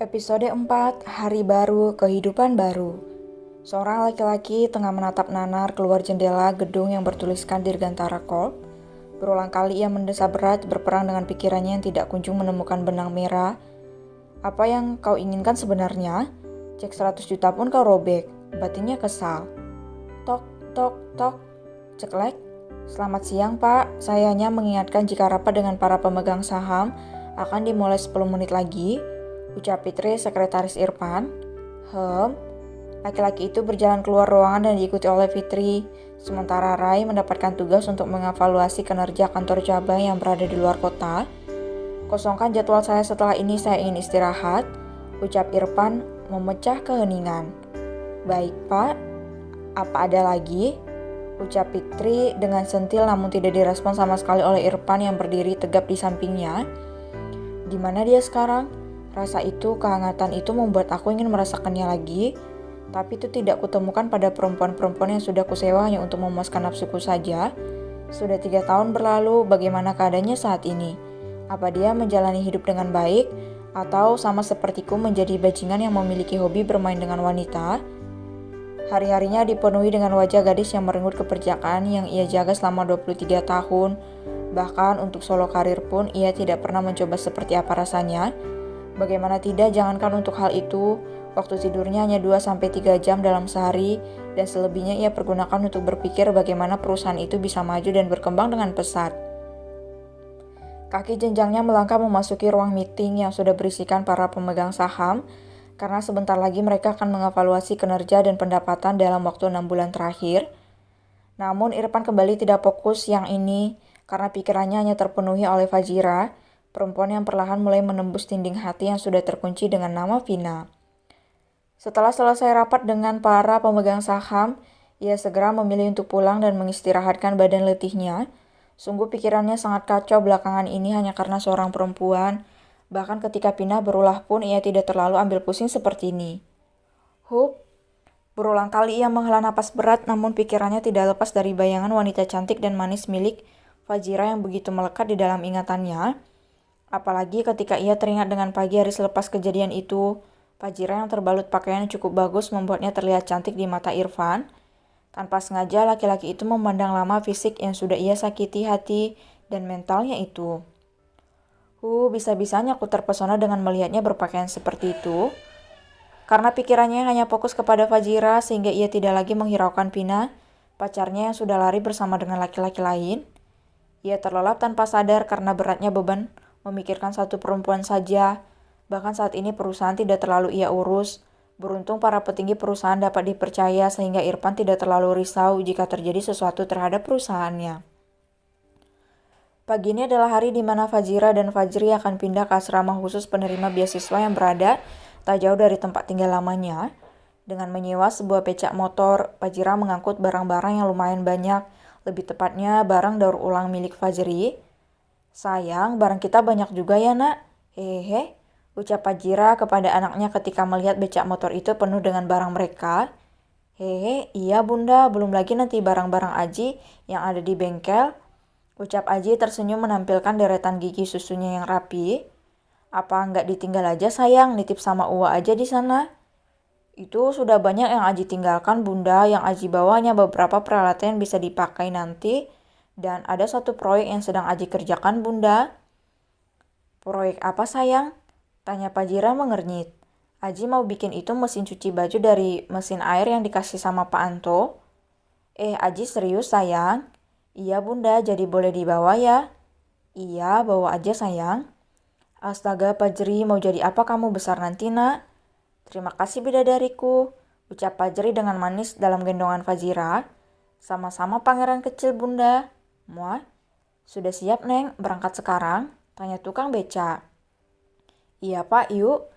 Episode 4, Hari Baru, Kehidupan Baru. Seorang laki-laki tengah menatap nanar keluar jendela gedung yang bertuliskan Dirgantara Corp. Berulang kali ia mendesah berat berperang dengan pikirannya yang tidak kunjung menemukan benang merah. Apa yang kau inginkan sebenarnya? Cek 100 juta pun kau robek. Batinnya kesal. Tok, tok, tok. Ceklek. Selamat siang, Pak. Saya hanya mengingatkan jika rapat dengan para pemegang saham akan dimulai 10 menit lagi. Ucap Fitri, sekretaris Irfan. Laki-laki itu berjalan keluar ruangan dan diikuti oleh Fitri. Sementara Rai mendapatkan tugas untuk mengevaluasi kinerja kantor cabang yang berada di luar kota. Kosongkan jadwal saya setelah ini, saya ingin istirahat. Ucap Irfan memecah keheningan. Baik, Pak. Apa ada lagi? Ucap Fitri dengan sentil namun tidak direspon sama sekali oleh Irfan yang berdiri tegap di sampingnya. Di mana dia sekarang? Rasa itu, kehangatan itu membuat aku ingin merasakannya lagi, tapi itu tidak kutemukan pada perempuan-perempuan yang sudah kusewa hanya untuk memuaskan nafsuku saja. Sudah 3 tahun berlalu, bagaimana keadaannya saat ini? Apa dia menjalani hidup dengan baik, atau sama sepertiku menjadi bajingan yang memiliki hobi bermain dengan wanita? Hari-harinya dipenuhi dengan wajah gadis yang merenggut keperjakaan yang ia jaga selama 23 tahun. Bahkan untuk solo karir pun ia tidak pernah mencoba seperti apa rasanya. Bagaimana tidak, jangankan untuk hal itu, waktu tidurnya hanya 2-3 jam dalam sehari, dan selebihnya ia pergunakan untuk berpikir bagaimana perusahaan itu bisa maju dan berkembang dengan pesat. Kaki jenjangnya melangkah memasuki ruang meeting yang sudah berisikan para pemegang saham, karena sebentar lagi mereka akan mengevaluasi kinerja dan pendapatan dalam waktu 6 bulan terakhir. Namun Irfan kembali tidak fokus yang ini, karena pikirannya hanya terpenuhi oleh Fajira, perempuan yang perlahan mulai menembus dinding hati yang sudah terkunci dengan nama Vina. Setelah selesai rapat dengan para pemegang saham, ia segera memilih untuk pulang dan mengistirahatkan badan letihnya. Sungguh pikirannya sangat kacau belakangan ini hanya karena seorang perempuan. Bahkan ketika Vina berulah pun ia tidak terlalu ambil pusing seperti ini. Berulang kali ia menghela napas berat, namun pikirannya tidak lepas dari bayangan wanita cantik dan manis milik Fajira yang begitu melekat di dalam ingatannya. Apalagi ketika ia teringat dengan pagi hari selepas kejadian itu, Fajira yang terbalut pakaian yang cukup bagus membuatnya terlihat cantik di mata Irfan. Tanpa sengaja laki-laki itu memandang lama fisik yang sudah ia sakiti hati dan mentalnya itu. Bisa-bisanya aku terpesona dengan melihatnya berpakaian seperti itu. Karena pikirannya hanya fokus kepada Fajira sehingga ia tidak lagi menghiraukan Vina, pacarnya yang sudah lari bersama dengan laki-laki lain. Ia terlelap tanpa sadar karena beratnya beban memikirkan satu perempuan saja. Bahkan saat ini perusahaan tidak terlalu ia urus. Beruntung para petinggi perusahaan dapat dipercaya sehingga Irfan tidak terlalu risau jika terjadi sesuatu terhadap perusahaannya. Pagi ini adalah hari di mana Fajira dan Fajri akan pindah ke asrama khusus penerima beasiswa yang berada tak jauh dari tempat tinggal lamanya. Dengan menyewa sebuah becak motor, Fajira mengangkut barang-barang yang lumayan banyak, lebih tepatnya barang daur ulang milik Fajri. Sayang, barang kita banyak juga ya, Nak. Hehehe, ucap Fajira kepada anaknya ketika melihat becak motor itu penuh dengan barang mereka. Hehe, iya Bunda, belum lagi nanti barang-barang Aji yang ada di bengkel. Ucap Aji tersenyum menampilkan deretan gigi susunya yang rapi. Apa nggak ditinggal aja sayang, nitip sama Uwa aja di sana. Itu sudah banyak yang Aji tinggalkan Bunda, yang Aji bawanya beberapa peralatan yang bisa dipakai nanti. Dan ada satu proyek yang sedang Aji kerjakan Bunda. Proyek apa sayang? Tanya Fajira mengernyit. Aji mau bikin itu mesin cuci baju dari mesin air yang dikasih sama Pak Anto. Aji serius sayang? Iya Bunda, jadi boleh dibawa ya? Iya, bawa aja sayang. Astaga Fajri, mau jadi apa kamu besar nanti Nak? Terima kasih bidadariku, ucap Fajri dengan manis dalam gendongan Fajira. Sama-sama pangeran kecil Bunda. Muah, sudah siap Neng, berangkat sekarang? Tanya tukang beca. Iya Pak, yuk.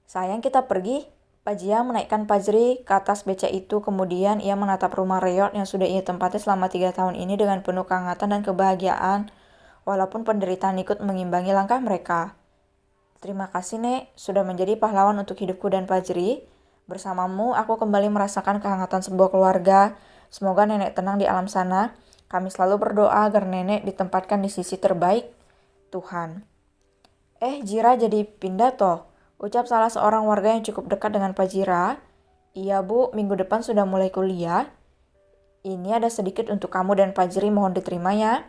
Sayang kita pergi. Pajia menaikkan Fajri ke atas beca itu, kemudian ia menatap rumah reot yang sudah ia tempati selama 3 tahun ini dengan penuh kehangatan dan kebahagiaan, walaupun penderitaan ikut mengimbangi langkah mereka. Terima kasih Nek, sudah menjadi pahlawan untuk hidupku dan Fajri. Bersamamu, aku kembali merasakan kehangatan sebuah keluarga. Semoga nenek tenang di alam sana. Kami selalu berdoa agar nenek ditempatkan di sisi terbaik Tuhan. Jira jadi pindah toh, Ucap salah seorang warga yang cukup dekat dengan Fajira. Iya bu, minggu depan sudah mulai kuliah. Ini ada sedikit untuk kamu dan Fajri, mohon diterima ya.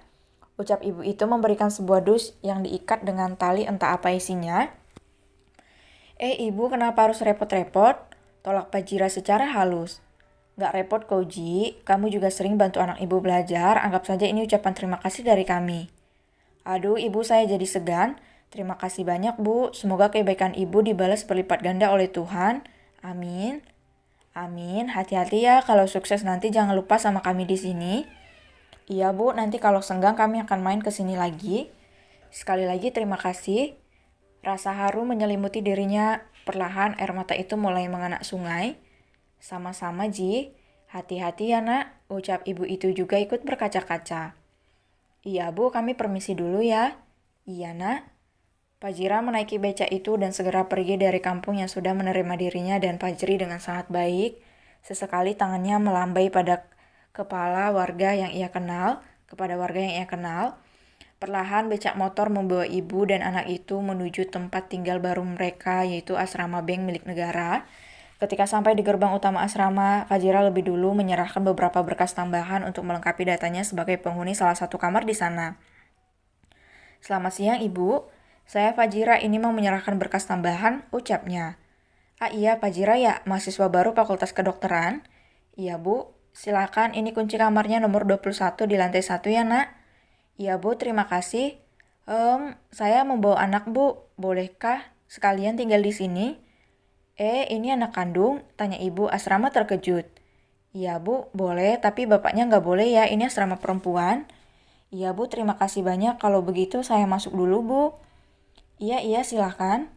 Ucap ibu itu memberikan sebuah dus yang diikat dengan tali entah apa isinya. Ibu kenapa harus repot-repot? Tolak Fajira secara halus. Gak repot Koji, kamu juga sering bantu anak ibu belajar, anggap saja ini ucapan terima kasih dari kami. Aduh ibu saya jadi segan, terima kasih banyak bu, semoga kebaikan ibu dibalas berlipat ganda oleh Tuhan, amin. Amin, hati-hati ya kalau sukses nanti jangan lupa sama kami di sini. Iya bu, nanti kalau senggang kami akan main ke sini lagi. Sekali lagi terima kasih. Rasa haru menyelimuti dirinya, perlahan air mata itu mulai menganak sungai. Sama-sama Ji, hati-hati ya nak, ucap ibu itu juga ikut berkaca-kaca. Iya bu, kami permisi dulu ya. Iya nak. Fajira menaiki beca itu dan segera pergi dari kampung yang sudah menerima dirinya dan Fajri dengan sangat baik. Sesekali tangannya melambai pada kepala warga yang ia kenal, kepada warga yang ia kenal. Perlahan becak motor membawa ibu dan anak itu menuju tempat tinggal baru mereka, yaitu asrama bank milik negara. Ketika sampai di gerbang utama asrama, Fajira lebih dulu menyerahkan beberapa berkas tambahan untuk melengkapi datanya sebagai penghuni salah satu kamar di sana. Selamat siang ibu, saya Fajira ini mau menyerahkan berkas tambahan, ucapnya. Iya Fajira ya, mahasiswa baru Fakultas Kedokteran. Iya bu, silakan ini kunci kamarnya nomor 21 di lantai 1 ya nak. Iya bu, terima kasih. Saya membawa anak bu, bolehkah sekalian tinggal di sini? Ini anak kandung? Tanya ibu asrama terkejut. Iya bu, boleh, tapi bapaknya nggak boleh ya, ini asrama perempuan. Iya bu, terima kasih banyak, kalau begitu saya masuk dulu bu. Iya, silahkan.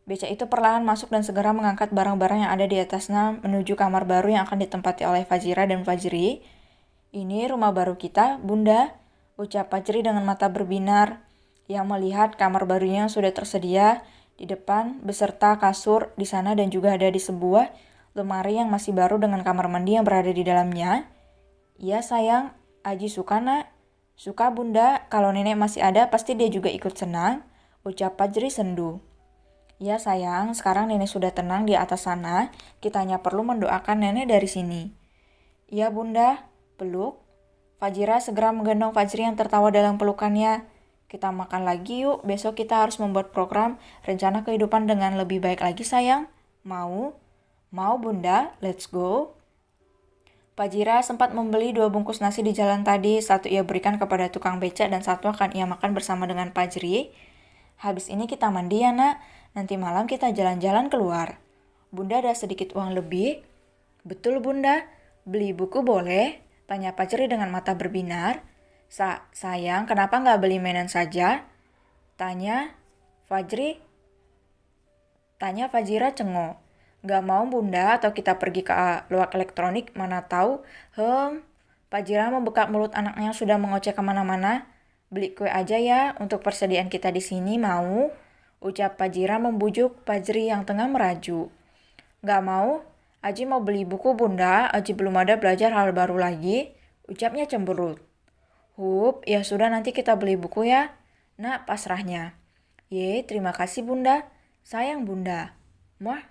Beca itu perlahan masuk dan segera mengangkat barang-barang yang ada di atasnya menuju kamar baru yang akan ditempati oleh Fajira dan Fajri. Ini rumah baru kita, bunda, ucap Fajri dengan mata berbinar, yang melihat kamar barunya yang sudah tersedia di depan beserta kasur di sana dan juga ada di sebuah lemari yang masih baru dengan kamar mandi yang berada di dalamnya. Iya sayang, Aji suka nak. Suka bunda, kalau nenek masih ada pasti dia juga ikut senang, ucap Fajri sendu. Iya sayang, sekarang nenek sudah tenang di atas sana, kita hanya perlu mendoakan nenek dari sini. Iya bunda, peluk. Fajira segera menggendong Fajri yang tertawa dalam pelukannya. Kita makan lagi yuk, besok kita harus membuat program rencana kehidupan dengan lebih baik lagi sayang. Mau? Mau bunda, let's go. Fajira sempat membeli 2 bungkus nasi di jalan tadi, satu ia berikan kepada tukang beca dan satu akan ia makan bersama dengan Fajri. Habis ini kita mandi ya nak, nanti malam kita jalan-jalan keluar. Bunda ada sedikit uang lebih? Betul bunda, beli buku boleh? Tanya Fajri dengan mata berbinar. Sayang, kenapa nggak beli mainan saja? Tanya Fajira cengok. Nggak mau bunda atau kita pergi ke luar elektronik, mana tahu. Fajira membuka mulut anaknya yang sudah mengoceh kemana-mana. Beli kue aja ya, untuk persediaan kita di sini mau? Ucap Fajira membujuk Fajri yang tengah meraju. Nggak mau? Aji mau beli buku bunda, Aji belum ada belajar hal baru lagi. Ucapnya cemberut. Ya sudah nanti kita beli buku ya. Nak, pasrahnya. Terima kasih bunda. Sayang bunda. Muah.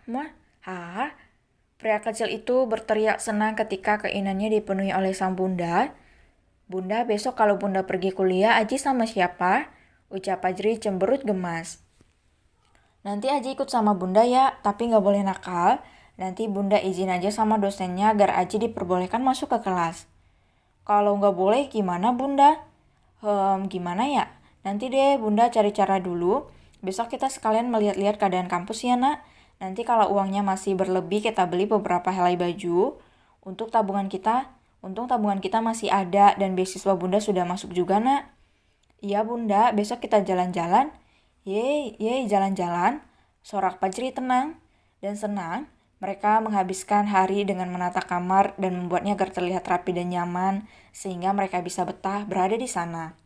Pria kecil itu berteriak senang ketika keinginannya dipenuhi oleh sang bunda. Bunda, besok kalau bunda pergi kuliah, Aji sama siapa? Ucap Fajri cemberut gemas. Nanti Aji ikut sama bunda ya, tapi nggak boleh nakal. Nanti bunda izin aja sama dosennya agar Aji diperbolehkan masuk ke kelas. Kalau nggak boleh gimana bunda? Gimana ya? Nanti deh bunda cari cara dulu. Besok kita sekalian melihat-lihat keadaan kampus ya nak. Nanti kalau uangnya masih berlebih kita beli beberapa helai baju. Untung tabungan kita masih ada dan beasiswa bunda sudah masuk juga nak. Iya bunda, besok kita jalan-jalan. Yeay, jalan-jalan. Sorak Fajri tenang dan senang. Mereka menghabiskan hari dengan menata kamar dan membuatnya agar terlihat rapi dan nyaman, sehingga mereka bisa betah berada di sana.